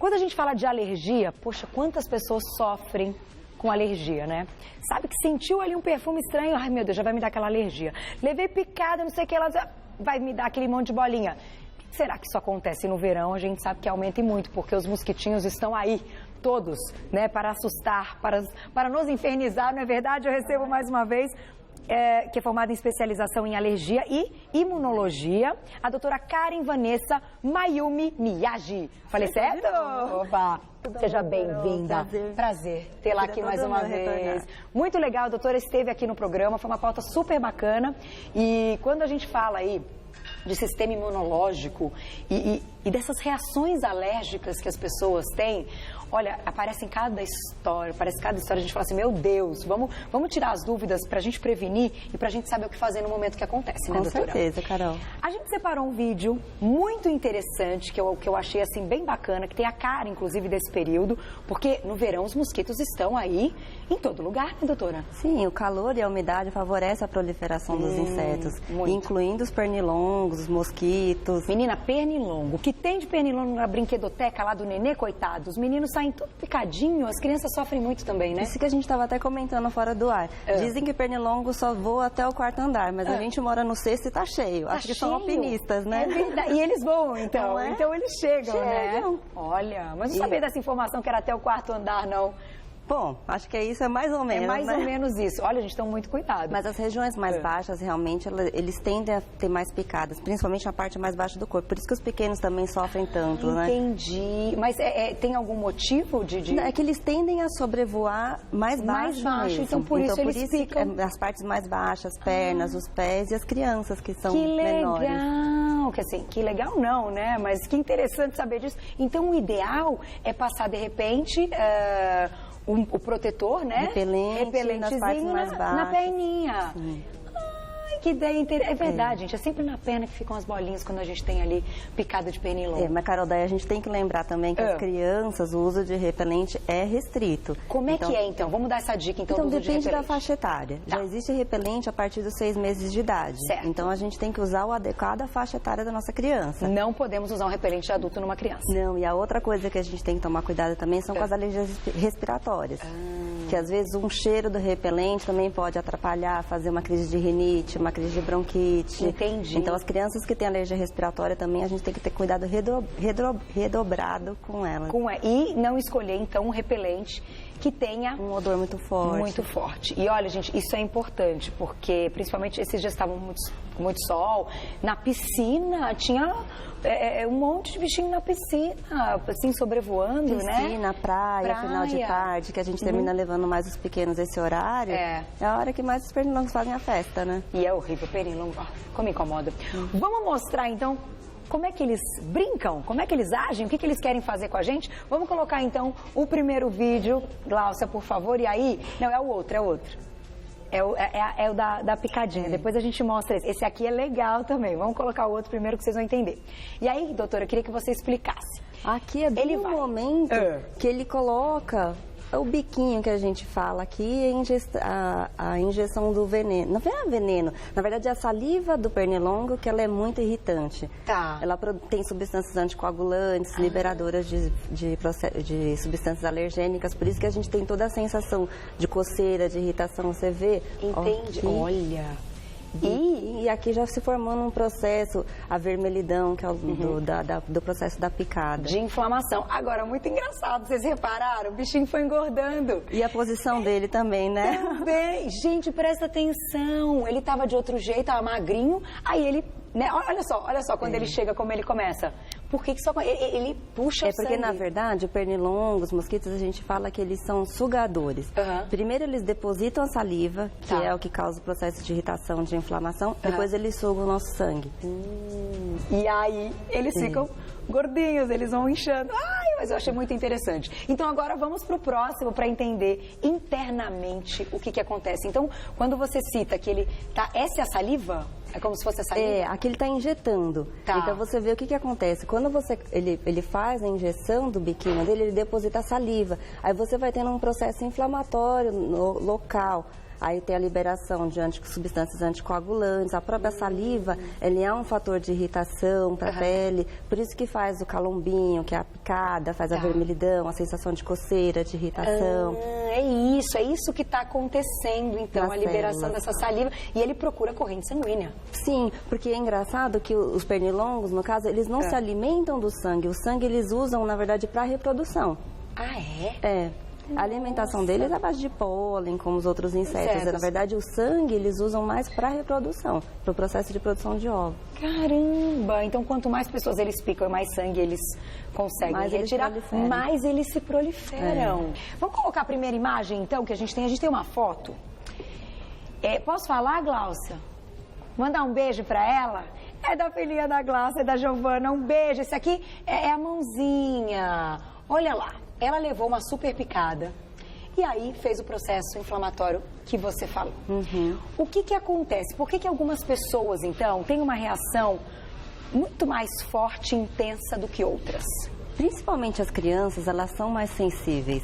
Quando a gente fala de alergia, poxa, quantas pessoas sofrem com alergia, né? Sabe que sentiu ali um perfume estranho, ai meu Deus, já vai me dar aquela alergia. Levei picada, não sei o que, ela vai me dar aquele monte de bolinha. Será que isso acontece no verão? A gente sabe que aumenta e muito, porque os mosquitinhos estão aí, todos, né, para assustar, para nos infernizar, não é verdade? Eu recebo mais uma vez, que é formada em especialização em alergia e imunologia, a doutora Karen Vanessa Mayumi Miyagi. Falei certo? Opa! Seja bem-vinda. Prazer tê-la aqui mais uma vez. Muito legal, a doutora esteve aqui no programa, foi uma pauta super bacana. E quando a gente fala aí de sistema imunológico e dessas reações alérgicas que as pessoas têm, olha, aparece em cada história, a gente fala assim, meu Deus, vamos tirar as dúvidas pra gente prevenir e pra gente saber o que fazer no momento que acontece, né, doutora? Com certeza, Carol. A gente separou um vídeo muito interessante, que eu achei, assim, bem bacana, que tem a cara, inclusive, desse período, porque no verão os mosquitos estão aí em todo lugar, né, doutora? Sim, o calor e a umidade favorecem a proliferação dos insetos, incluindo os pernilongos, os mosquitos. Menina, pernilongo, o que tem de pernilongo na brinquedoteca lá do nenê, coitado, os meninos saem tudo picadinho, as crianças sofrem muito também, né? Isso que a gente estava até comentando fora do ar. Dizem que pernilongo só voa até o 4º andar, mas a gente mora no 6º e tá cheio. Acho que são alpinistas, né? É verdade. E eles voam, então. Então eles chegam, né? Olha, mas não sabia dessa informação que era até o 4º andar, não. Bom, acho que isso é mais ou menos, é mais ou menos isso. Olha, a gente tem muito cuidado. Mas as regiões mais baixas, realmente, eles tendem a ter mais picadas, principalmente na parte mais baixa do corpo. Por isso que os pequenos também sofrem tanto, né? Entendi. Mas tem algum motivo de... É que eles tendem a sobrevoar mais baixo mesmo. Então por isso eles ficam... As partes mais baixas, pernas, os pés e as crianças que são menores. Que legal! Que assim, que legal não, né? Mas que interessante saber disso. Então o ideal é passar, de repente... o protetor, né? Repelentezinho nas partes mais baixas. Na perninha. Sim. Ai, que ideia interessante. É verdade, gente. É sempre na perna que ficam as bolinhas quando a gente tem ali picada de pernilongo. Mas, Carol, daí a gente tem que lembrar também que as crianças, o uso de repelente é restrito. Como é que é, então? Vamos dar essa dica, então, do uso de repelente. Depende da faixa etária. Tá. Já existe repelente a partir dos 6 meses de idade. Certo. Então, a gente tem que usar o adequado à faixa etária da nossa criança. Não podemos usar um repelente adulto numa criança. Não, e a outra coisa que a gente tem que tomar cuidado também são com as alergias respiratórias. Que às vezes um cheiro do repelente também pode atrapalhar, fazer uma crise de rinite, uma crise de bronquite. Entendi. Então as crianças que têm alergia respiratória também a gente tem que ter cuidado redobrado com elas. E não escolher então um repelente que tenha um odor muito forte. Muito forte. E olha, gente, isso é importante, porque principalmente esses dias estavam com muito sol, na piscina tinha um monte de bichinho na piscina, assim, sobrevoando, né? Piscina, praia, final de tarde, que a gente termina levando mais os pequenos esse horário. É a hora que mais os pernilongos fazem a festa, né? E é horrível, pernilongo, como incomoda. Vamos mostrar, então, como é que eles brincam, como é que eles agem, o que eles querem fazer com a gente. Vamos colocar, então, o primeiro vídeo. Gláucia, por favor, e aí... Não, é o outro. É o da picadinha. Depois a gente mostra esse. Esse aqui é legal também. Vamos colocar o outro primeiro que vocês vão entender. E aí, doutora, eu queria que você explicasse. Aqui é bem o momento que ele coloca o biquinho que a gente fala aqui, a injeção do veneno. Não é veneno, na verdade é a saliva do pernilongo, que ela é muito irritante. Tá. Ela tem substâncias anticoagulantes, liberadoras de substâncias alergênicas, por isso que a gente tem toda a sensação de coceira, de irritação, você vê? Entendi. Aqui. Olha... E aqui já se formando um processo, a vermelhidão, que é do processo da picada. De inflamação. Agora, muito engraçado, vocês repararam? O bichinho foi engordando. E a posição dele também, né? Também. Gente, presta atenção. Ele tava de outro jeito, tava magrinho, aí ele... Né? Olha só, quando ele chega, como ele começa. Por que só ele puxa o sangue? É porque, na verdade, o pernilongo, os mosquitos, a gente fala que eles são sugadores. Primeiro, eles depositam a saliva, que é o que causa o processo de irritação, de inflamação. Depois, eles sugam o nosso sangue. E aí, eles ficam gordinhos, eles vão inchando. Ai, mas eu achei muito interessante. Então, agora vamos para o próximo para entender internamente o que acontece. Então, quando você cita que ele tá... Essa é a saliva? É como se fosse a saliva? Aqui ele está injetando. Tá. Então você vê o que acontece. Quando ele faz a injeção do biquinho dele, ele deposita a saliva. Aí você vai tendo um processo inflamatório no local. Aí tem a liberação de substâncias anticoagulantes. A própria saliva, ele é um fator de irritação para a pele. Por isso que faz o calombinho, que é a picada, faz a vermelhidão, a sensação de coceira, de irritação. É isso que está acontecendo, então, a liberação dessa saliva. E ele procura a corrente sanguínea. Sim, porque é engraçado que os pernilongos, no caso, eles não se alimentam do sangue. O sangue eles usam, na verdade, para reprodução. Ah, é? É. A alimentação deles é a base de pólen, como os outros insetos. Na verdade, o sangue eles usam mais para reprodução, para o processo de produção de ovo. Caramba! Então, quanto mais pessoas eles picam e mais sangue eles conseguem retirar, mais eles se proliferam. Vamos colocar a primeira imagem, então, que a gente tem uma foto. Posso falar, Gláucia? Mandar um beijo para ela? É da filhinha da Gláucia, é da Giovana. Um beijo. Esse aqui é a mãozinha. Olha lá. Ela levou uma super picada e aí fez o processo inflamatório que você falou. O que acontece? Por que algumas pessoas, então, têm uma reação muito mais forte e intensa do que outras? Principalmente as crianças, elas são mais sensíveis.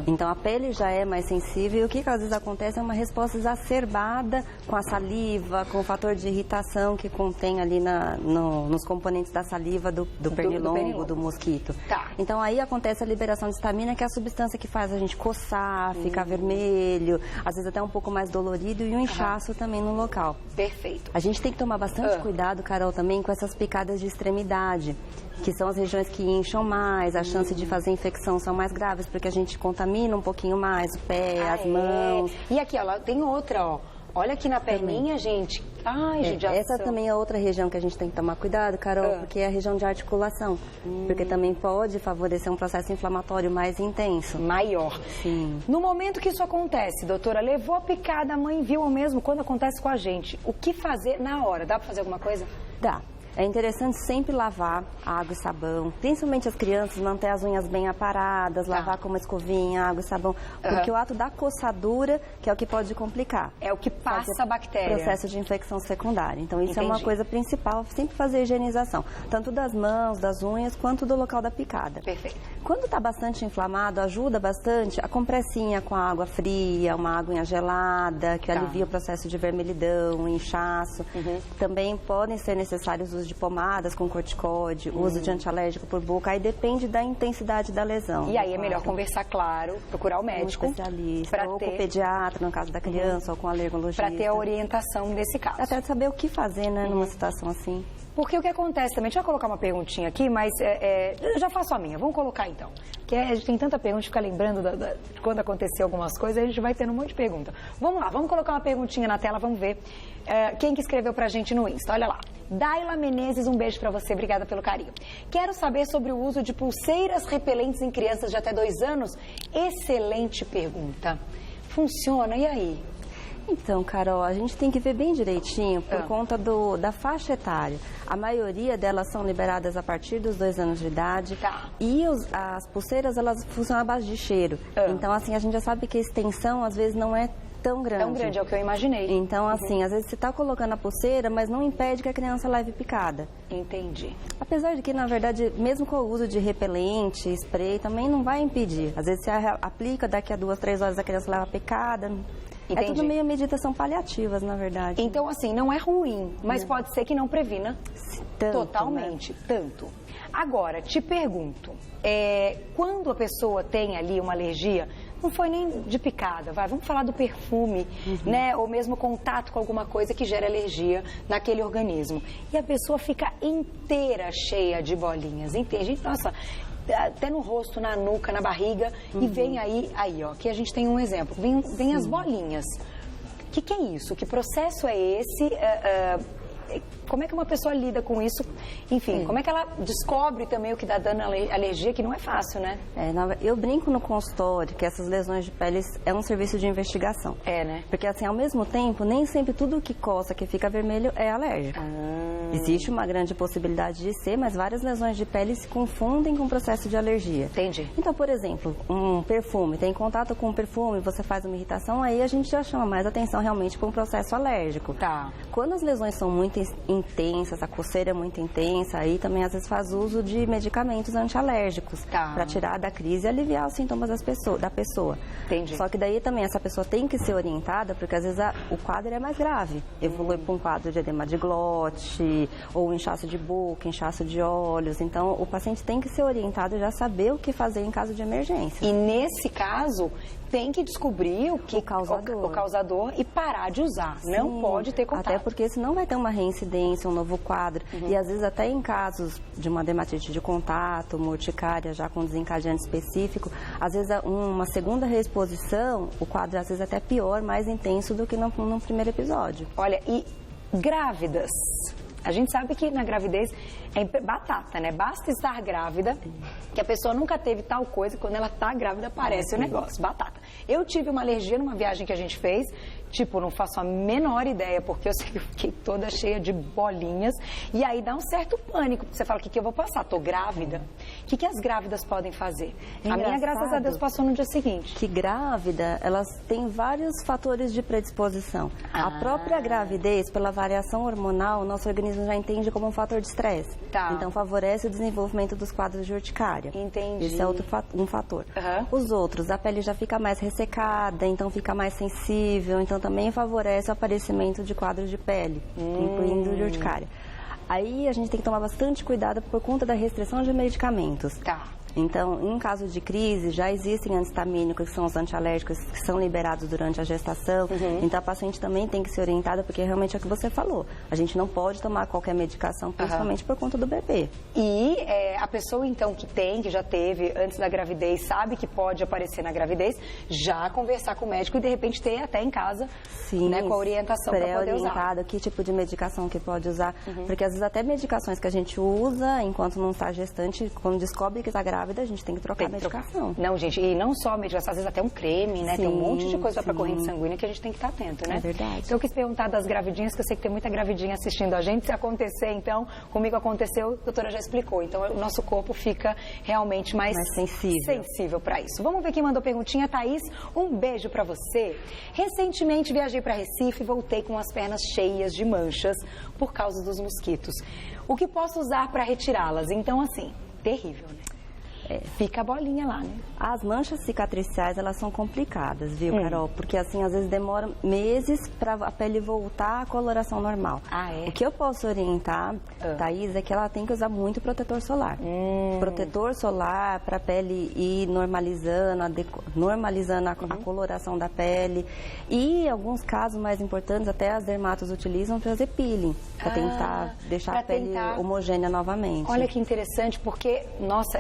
Então, a pele já é mais sensível e o que às vezes acontece é uma resposta exacerbada com a saliva, com o fator de irritação que contém ali nos componentes da saliva do pernilongo, do mosquito. Então, aí acontece a liberação de histamina, que é a substância que faz a gente coçar, ficar vermelho, às vezes até um pouco mais dolorido e um inchaço também no local. Perfeito. A gente tem que tomar bastante cuidado, Carol, também com essas picadas de extremidade, que são as regiões que incham mais, a chance de fazer infecção são mais graves, porque a gente contamina um pouquinho mais o pé, as mãos. E aqui, ó, tem outra, ó. Olha aqui na perninha, gente. Ai, judiação. Essa também é outra região que a gente tem que tomar cuidado, Carol, porque é a região de articulação. Porque também pode favorecer um processo inflamatório mais intenso. Maior. Sim. No momento que isso acontece, doutora, levou a picada, a mãe viu ou mesmo quando acontece com a gente. O que fazer na hora? Dá pra fazer alguma coisa? Dá. É interessante sempre lavar água e sabão, principalmente as crianças, manter as unhas bem aparadas, lavar com uma escovinha, água e sabão, porque o ato da coçadura que é o que pode complicar. É o que passa a bactéria. Processo de infecção secundária. Então, isso é uma coisa principal, sempre fazer higienização, tanto das mãos, das unhas, quanto do local da picada. Perfeito. Quando está bastante inflamado, ajuda bastante a compressinha com água fria, uma aguinha gelada, que alivia o processo de vermelhidão, inchaço. Também podem ser necessários uso de pomadas com corticóide, uso de antialérgico por boca, aí depende da intensidade da lesão. E aí é melhor conversar, claro, procurar o médico. Um especialista, ou com o pediatra, no caso da criança, ou com o alergologista. Para ter a orientação nesse caso. Até saber o que fazer, né, numa situação assim. Porque o que acontece também, deixa eu colocar uma perguntinha aqui, mas eu já faço a minha, vamos colocar então. Que a gente tem tanta pergunta, fica lembrando de quando aconteceu algumas coisas, a gente vai tendo um monte de pergunta. Vamos lá, vamos colocar uma perguntinha na tela, vamos ver quem que escreveu pra gente no Insta, olha lá. Daila Menezes, um beijo pra você, obrigada pelo carinho. Quero saber sobre o uso de pulseiras repelentes em crianças de até 2 anos. Excelente pergunta. Funciona, e aí? Então, Carol, a gente tem que ver bem direitinho por conta da faixa etária. A maioria delas são liberadas a partir dos 2 anos de idade. E as pulseiras, elas funcionam à base de cheiro. Então, assim, a gente já sabe que a extensão, às vezes, não é tão grande. Tão grande, é o que eu imaginei. Então, assim, às vezes você está colocando a pulseira, mas não impede que a criança leve picada. Entendi. Apesar de que, na verdade, mesmo com o uso de repelente, spray, também não vai impedir. Às vezes você aplica, daqui a 2, 3 horas a criança leva picada. Entendi. É tudo meio meditação paliativas, na verdade. Então, assim, não é ruim, mas pode ser que não previna totalmente, tanto. Agora, te pergunto, quando a pessoa tem ali uma alergia, não foi nem de picada, vamos falar do perfume, né? Ou mesmo contato com alguma coisa que gera alergia naquele organismo. E a pessoa fica inteira cheia de bolinhas, entende? Nossa, até no rosto, na nuca, na barriga, e vem aí, ó, aqui a gente tem um exemplo, vem as bolinhas. O que é isso? Que processo é esse? Como é que uma pessoa lida com isso? Enfim, como é que ela descobre também o que dá dano à alergia, que não é fácil, né? Eu brinco no consultório que essas lesões de pele é um serviço de investigação. Né? Porque, assim, ao mesmo tempo, nem sempre tudo que coça, que fica vermelho, é alérgico. Existe uma grande possibilidade de ser, mas várias lesões de pele se confundem com o processo de alergia. Entendi. Então, por exemplo, um perfume, tem contato com um perfume, você faz uma irritação, aí a gente já chama mais atenção realmente para um processo alérgico. Tá. Quando as lesões são muito intensa, essa coceira muito intensa, aí também às vezes faz uso de medicamentos antialérgicos para tirar da crise e aliviar os sintomas da pessoa. Entendi. Só que daí também essa pessoa tem que ser orientada, porque às vezes o quadro é mais grave. Evolui para um quadro de edema de glote, ou inchaço de boca, inchaço de olhos. Então, o paciente tem que ser orientado e já saber o que fazer em caso de emergência. E nesse caso, tem que descobrir o causador e parar de usar. Sim, não pode ter contato. Até porque senão vai ter uma reincidência, um novo quadro. E às vezes até em casos de uma dermatite de contato, uma urticária já com desencadeante específico, às vezes uma segunda reexposição, o quadro às vezes até pior, mais intenso do que no primeiro episódio. Olha, e grávidas? A gente sabe que na gravidez é batata, né? Basta estar grávida, que a pessoa nunca teve tal coisa, quando ela tá grávida aparece o negócio, batata. Eu tive uma alergia numa viagem que a gente fez, tipo, não faço a menor ideia, porque eu sei que eu fiquei toda cheia de bolinhas, e aí dá um certo pânico, porque você fala, o que eu vou passar? Tô grávida? O que as grávidas podem fazer? A minha, graças a Deus, passou no dia seguinte. Que grávida, elas têm vários fatores de predisposição. A própria gravidez, pela variação hormonal, o nosso organismo já entende como um fator de estresse. Então, favorece o desenvolvimento dos quadros de urticária. Entendi. Esse é um fator. Os outros, a pele já fica mais ressecada, então fica mais sensível, então também favorece o aparecimento de quadros de pele, incluindo de urticária. Aí a gente tem que tomar bastante cuidado por conta da restrição de medicamentos. Então, em caso de crise, já existem antihistamínicos, que são os antialérgicos, que são liberados durante a gestação. Então, a paciente também tem que ser orientada, porque realmente é o que você falou. A gente não pode tomar qualquer medicação, principalmente por conta do bebê. E a pessoa, então, que já teve antes da gravidez, sabe que pode aparecer na gravidez, já conversar com o médico e, de repente, ter até em casa, né, com a orientação para poder usar. Que tipo de medicação que pode usar. Porque, às vezes, até medicações que a gente usa enquanto não está gestante, quando descobre que está grávida, a gente tem que trocar a medicação. Não, gente, e não só a medicação, às vezes até um creme, né? Tem um monte de coisa para corrente sanguínea que a gente tem que estar atento, né? É verdade. Então, eu quis perguntar das gravidinhas, que eu sei que tem muita gravidinha assistindo a gente. Se acontecer, então, comigo aconteceu, a doutora já explicou. Então, o nosso corpo fica realmente mais sensível para isso. Vamos ver quem mandou perguntinha. Thaís, um beijo para você. Recentemente, viajei para Recife e voltei com as pernas cheias de manchas por causa dos mosquitos. O que posso usar para retirá-las? Então, assim, terrível, né? Fica a bolinha lá, né? As manchas cicatriciais, elas são complicadas, viu, Carol? Porque, assim, às vezes demora meses para a pele voltar à coloração normal. O que eu posso orientar, Thaís, é que ela tem que usar muito protetor solar. Protetor solar para a pele ir normalizando, a coloração da pele. E, em alguns casos mais importantes, até as dermatos utilizam para fazer peeling, para tentar deixar a pele homogênea novamente. Olha que interessante, porque, nossa,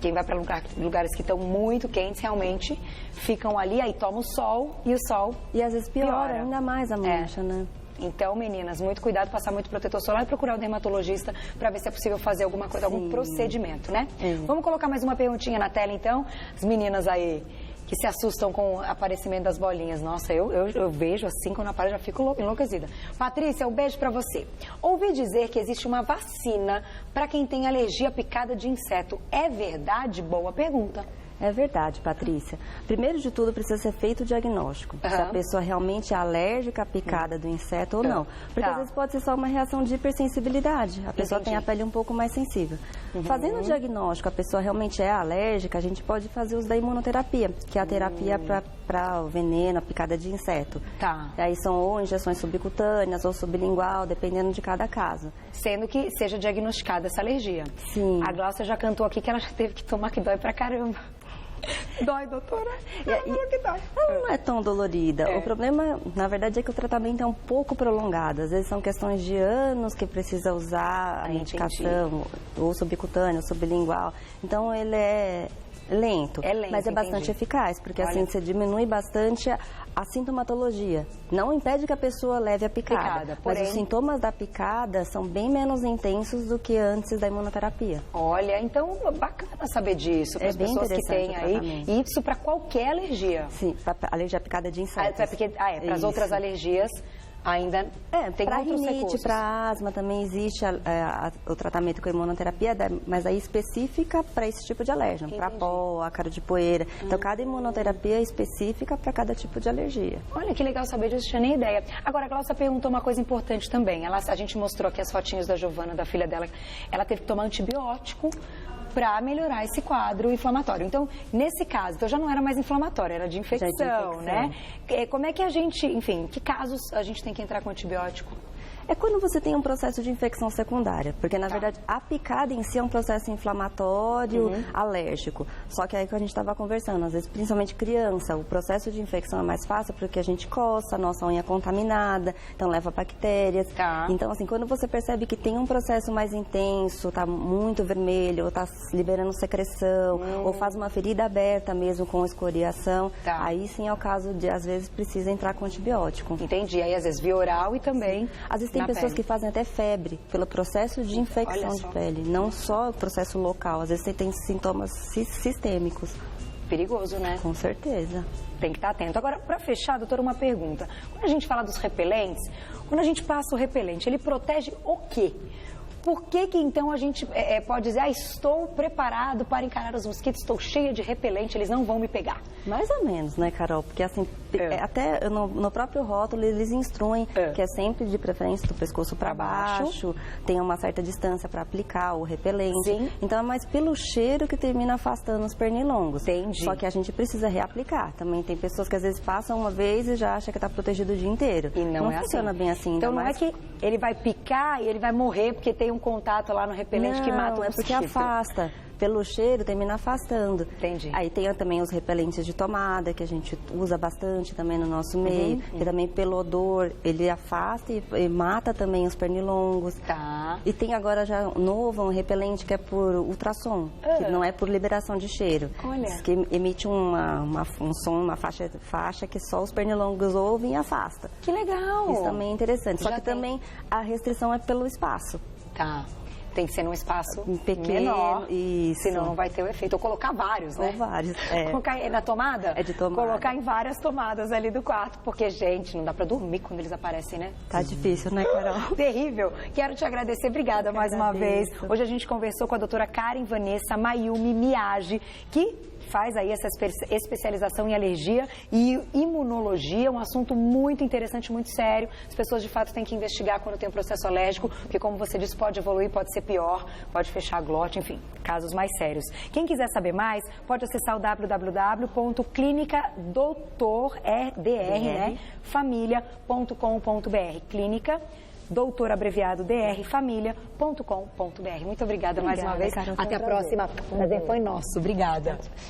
quem vai para lugares que estão muito quentes, realmente ficam ali, aí toma o sol, e o sol e às vezes piora ainda mais a mancha, né? Então, meninas, muito cuidado, passar muito protetor solar e procurar o dermatologista para ver se é possível fazer alguma coisa, algum procedimento, né? Vamos colocar mais uma perguntinha na tela, então. As meninas aí que se assustam com o aparecimento das bolinhas. Nossa, eu vejo assim, quando aparece, já fico enlouquecida. Patrícia, um beijo pra você. Ouvi dizer que existe uma vacina para quem tem alergia à picada de inseto. É verdade? Boa pergunta. É verdade, Patrícia. Primeiro de tudo, precisa ser feito o diagnóstico. Se a pessoa realmente é alérgica à picada do inseto ou não. Porque às vezes pode ser só uma reação de hipersensibilidade. A pessoa tem a pele um pouco mais sensível. Fazendo o diagnóstico, a pessoa realmente é alérgica, a gente pode fazer uso da imunoterapia, que é a terapia para o veneno, a picada de inseto. E aí são ou injeções subcutâneas ou sublingual, dependendo de cada caso. Sendo que seja diagnosticada essa alergia. Sim. A Glaucia já cantou aqui que ela já teve que tomar, que dói pra caramba. Dói, doutora? Que dói. Ela não é tão dolorida. O problema, na verdade, é que o tratamento é um pouco prolongado. Às vezes são questões de anos que precisa usar a medicação, ou subcutânea, ou sublingual. Então, ele é lento, mas é bastante eficaz, porque assim você diminui bastante a sintomatologia. Não impede que a pessoa leve a picada, mas os sintomas da picada são bem menos intensos do que antes da imunoterapia. Olha, então bacana saber disso para as pessoas que têm aí. E isso para qualquer alergia. Sim, para alergia à picada de insetos. Para as outras alergias Ainda tem para outros rinite, recursos. para asma também existe o tratamento com imunoterapia, mas aí específica para esse tipo de alérgeno, para pó, ácaro de poeira. Então, cada imunoterapia é específica para cada tipo de alergia. Olha, que legal saber disso, não tinha nem ideia. Agora, a Glaucia perguntou uma coisa importante também. A gente mostrou aqui as fotinhos da Giovana, da filha dela. Ela teve que tomar antibiótico para melhorar esse quadro inflamatório. Então, nesse caso, então já não era mais inflamatório, era de infecção, né? Como é que a gente, enfim, que casos a gente tem que entrar com antibiótico? É quando você tem um processo de infecção secundária, porque na verdade a picada em si é um processo inflamatório, alérgico. Só que aí que a gente estava conversando, às vezes principalmente criança, o processo de infecção é mais fácil porque a gente coça, a nossa unha é contaminada, então leva bactérias. Então assim, quando você percebe que tem um processo mais intenso, tá muito vermelho, ou tá liberando secreção, ou faz uma ferida aberta mesmo com escoriação, aí sim é o caso de às vezes precisa entrar com antibiótico. Entendi, aí às vezes via oral e também às vezes tem pessoas que fazem até febre pelo processo de infecção de pele, não só o processo local, às vezes você tem sintomas sistêmicos. Perigoso, né? Com certeza. Tem que estar atento. Agora, para fechar, doutora, uma pergunta. Quando a gente fala dos repelentes, quando a gente passa o repelente, ele protege o quê? Por que então a gente pode dizer, estou preparado para encarar os mosquitos, estou cheia de repelente, eles não vão me pegar? Mais ou menos, né, Carol? Porque assim, até no próprio rótulo eles instruem que é sempre de preferência do pescoço para baixo, tem uma certa distância para aplicar o repelente. Sim. Então é mais pelo cheiro que termina afastando os pernilongos. Entendi. Só que a gente precisa reaplicar. Também tem pessoas que às vezes passam uma vez e já acha que está protegido o dia inteiro. E não é funciona assim. bem assim. Então não é que ele vai picar e ele vai morrer porque tem um contato lá no repelente que mata o mosquito. É porque afasta. Pelo cheiro, termina afastando. Entendi. Aí tem também os repelentes de tomada, que a gente usa bastante também no nosso meio. Que também pelo odor, ele afasta e mata também os pernilongos. E tem agora já novo, um repelente que é por ultrassom, que não é por liberação de cheiro. Olha. Que emite um som, uma faixa que só os pernilongos ouvem e afasta. Que legal! Isso também é interessante. Só que também a restrição é pelo espaço. Tem que ser num espaço pequeno, menor, isso. Senão não vai ter o efeito. Ou colocar vários, né? Ou vários, Colocar na tomada? É de tomada. Colocar em várias tomadas ali do quarto, porque, gente, não dá pra dormir quando eles aparecem, né? Tá difícil, né, Carol? Terrível. Quero te agradecer, obrigada mais uma vez. Hoje a gente conversou com a doutora Karen Vanessa Mayumi Miyagi, que faz aí essa especialização em alergia e imunologia, um assunto muito interessante, muito sério. As pessoas, de fato, têm que investigar quando tem um processo alérgico, porque, como você disse, pode evoluir, pode ser pior, pode fechar a glote, enfim, casos mais sérios. Quem quiser saber mais, pode acessar o www.clinicadrfamilia.com.br. Clínica doutor abreviado drfamilia.com.br. Muito obrigada mais uma vez. Carol, até a próxima. O prazer foi nosso. Obrigada.